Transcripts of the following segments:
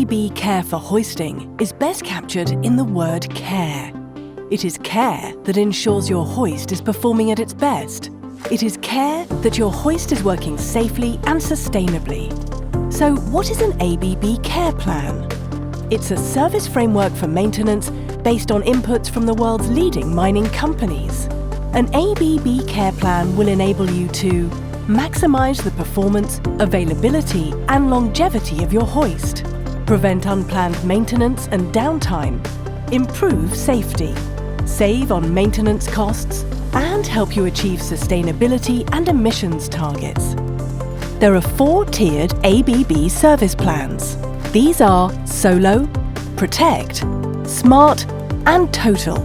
ABB Care for hoisting is best captured in the word care. It is care that ensures your hoist is performing at its best. It is care that your hoist is working safely and sustainably. So what is an ABB Care plan? It's a service framework for maintenance based on inputs from the world's leading mining companies. An ABB Care plan will enable you to maximize the performance, availability and longevity of your hoist, prevent unplanned maintenance and downtime, improve safety, save on maintenance costs, and help you achieve sustainability and emissions targets. There are 4 tiered ABB service plans. These are Solo, Protect, Smart and Total.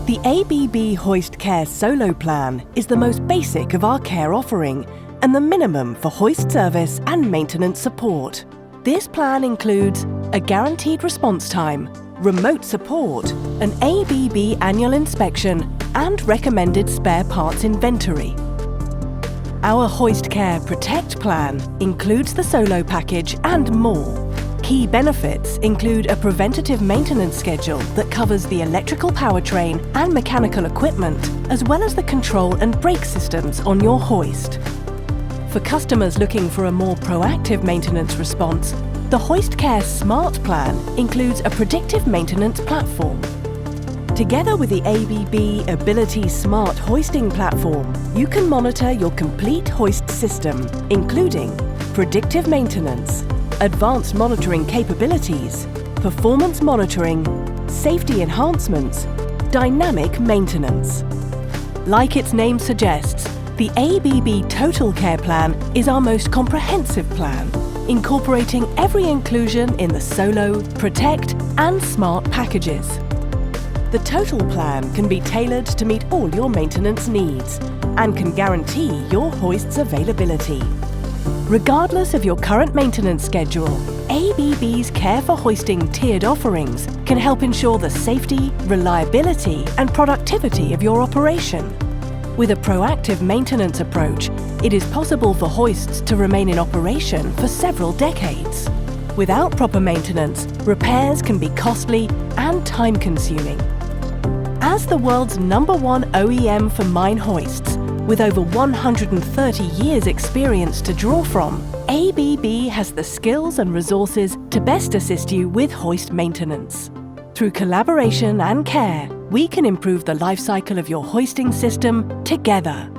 The ABB Hoist Care Solo plan is the most basic of our care offering and the minimum for hoist service and maintenance support. This plan includes a guaranteed response time, remote support, an ABB annual inspection and recommended spare parts inventory. Our Hoist Care Protect plan includes the Solo package and more. Key benefits include a preventative maintenance schedule that covers the electrical powertrain and mechanical equipment, as well as the control and brake systems on your hoist. For customers looking for a more proactive maintenance response, the Hoist Care Smart plan includes a predictive maintenance platform. Together with the ABB Ability Smart Hoisting platform, you can monitor your complete hoist system, including predictive maintenance, advanced monitoring capabilities, performance monitoring, safety enhancements, dynamic maintenance. Like its name suggests, the ABB Total Care Plan is our most comprehensive plan, incorporating every inclusion in the Solo, Protect and Smart packages. The Total plan can be tailored to meet all your maintenance needs and can guarantee your hoist's availability. Regardless of your current maintenance schedule, ABB's Care for Hoisting tiered offerings can help ensure the safety, reliability and productivity of your operation. With a proactive maintenance approach, it is possible for hoists to remain in operation for several decades. Without proper maintenance, repairs can be costly and time-consuming. As the world's #1 OEM for mine hoists, with over 130 years' experience to draw from, ABB has the skills and resources to best assist you with hoist maintenance. Through collaboration and care, we can improve the life cycle of your hoisting system together.